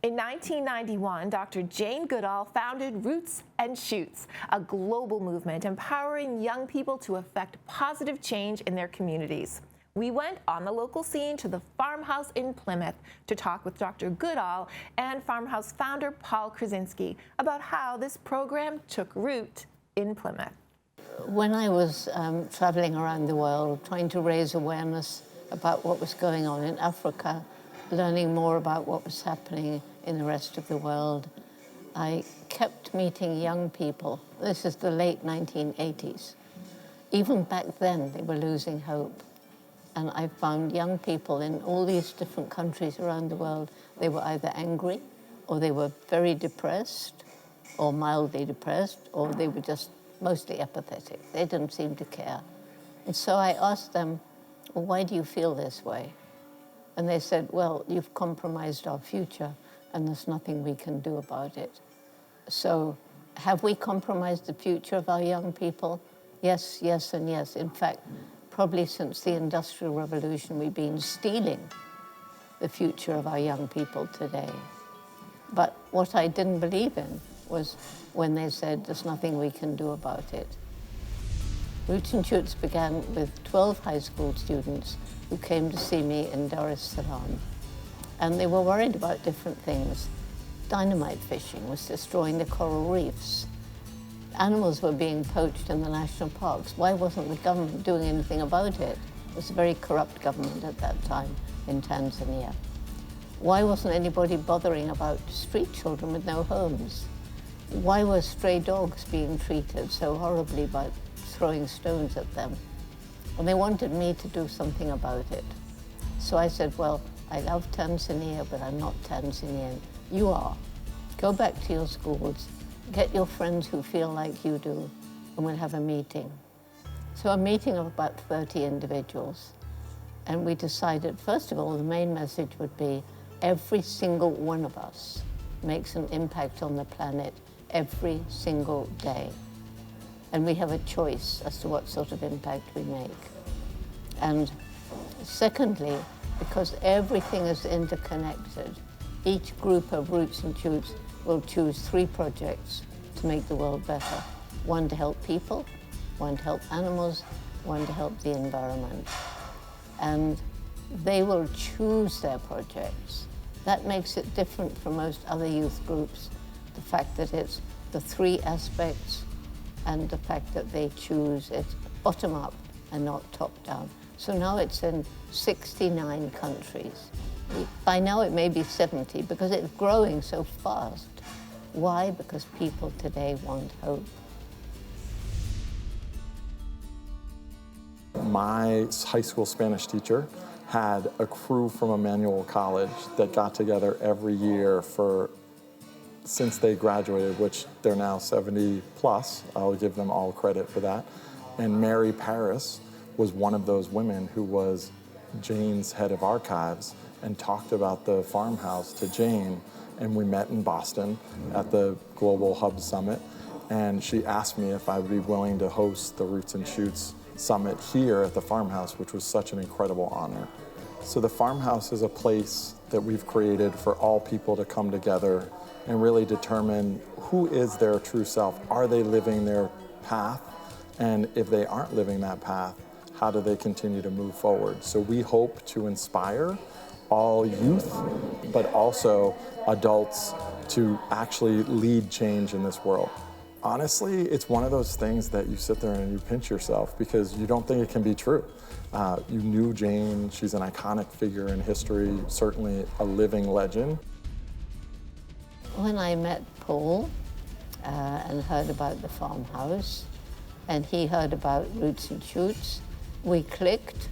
In 1991, Dr. Jane Goodall founded Roots and Shoots, a global movement empowering young people to effect positive change in their communities. We went on the local scene to the Farmhouse in Plymouth to talk with Dr. Goodall and Farmhouse founder Paul Krasinski about how this program took root in Plymouth. When I was traveling around the world, trying to raise awareness about what was going on in Africa, learning more about what was happening in the rest of the world, I kept meeting young people. This is the late 1980s. Even back then, they were losing hope. And I found young people in all these different countries around the world. They were either angry, or they were very depressed, or mildly depressed, or they were just mostly apathetic. They didn't seem to care. And so I asked them, well, why do you feel this way? And they said, well, you've compromised our future, and there's nothing we can do about it. So have we compromised the future of our young people? Yes, yes, and yes. In fact, probably since the Industrial Revolution, we've been stealing the future of our young people today. But what I didn't believe in was when they said, there's nothing we can do about it. Roots and Shoots began with 12 high school students who came to see me in Dar es Salaam. And they were worried about different things. Dynamite fishing was destroying the coral reefs. Animals were being poached in the national parks. Why wasn't the government doing anything about it? It was a very corrupt government at that time in Tanzania. Why wasn't anybody bothering about street children with no homes? Why were stray dogs being treated so horribly by throwing stones at them? And they wanted me to do something about it. So I said, well, I love Tanzania, but I'm not Tanzanian. You are. Go back to your schools, get your friends who feel like you do, and we'll have a meeting. So a meeting of about 30 individuals. And we decided, first of all, the main message would be every single one of us makes an impact on the planet every single day. And we have a choice as to what sort of impact we make. And secondly, because everything is interconnected, each group of Roots and Shoots will choose 3 projects to make the world better. One to help people, one to help animals, one to help the environment. And they will choose their projects. That makes it different from most other youth groups, the fact that it's the 3 aspects and the fact that they choose it bottom up and not top down. So now it's in 69 countries. By now it may be 70 because it's growing so fast. Why? Because people today want hope. My high school Spanish teacher had a crew from Emmanuel College that got together every year since they graduated, which they're now 70 plus. I'll give them all credit for that. And Mary Paris was one of those women who was Jane's head of archives and talked about the Farmhouse to Jane. And we met in Boston at the Global Hub Summit. And she asked me if I would be willing to host the Roots and Shoots Summit here at the Farmhouse, which was such an incredible honor. So the Farmhouse is a place that we've created for all people to come together and really determine who is their true self. Are they living their path? And if they aren't living that path, how do they continue to move forward? So we hope to inspire all youth, but also adults to actually lead change in this world. Honestly, it's one of those things that you sit there and you pinch yourself because you don't think it can be true. You knew Jane, she's an iconic figure in history, certainly a living legend. When I met Paul and heard about the Farmhouse, and he heard about Roots and Shoots, we clicked,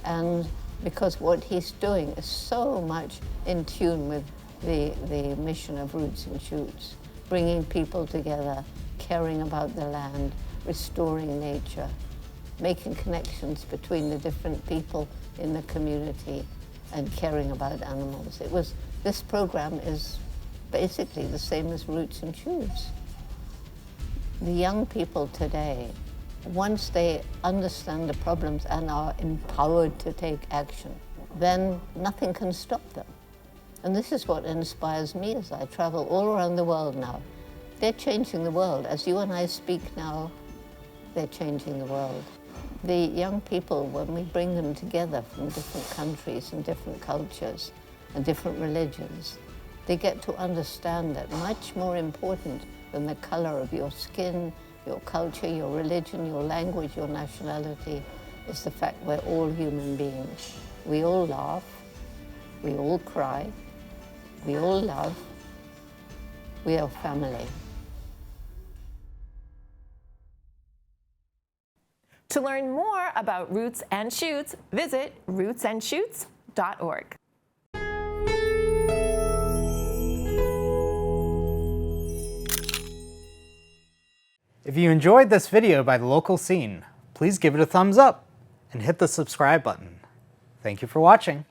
and because what he's doing is so much in tune with the mission of Roots and Shoots, bringing people together, caring about the land, restoring nature, making connections between the different people in the community, and caring about animals. This program is basically the same as Roots and Shoots. The young people today, once they understand the problems and are empowered to take action, then nothing can stop them. And this is what inspires me as I travel all around the world now. They're changing the world. As you and I speak now, they're changing the world. The young people, when we bring them together from different countries and different cultures and different religions, they get to understand that much more important than the color of your skin, your culture, your religion, your language, your nationality, is the fact we're all human beings. We all laugh, we all cry, we all love, we are family. To learn more about Roots and Shoots, visit rootsandshoots.org. If you enjoyed this video by The Local Scene, please give it a thumbs up and hit the subscribe button. Thank you for watching.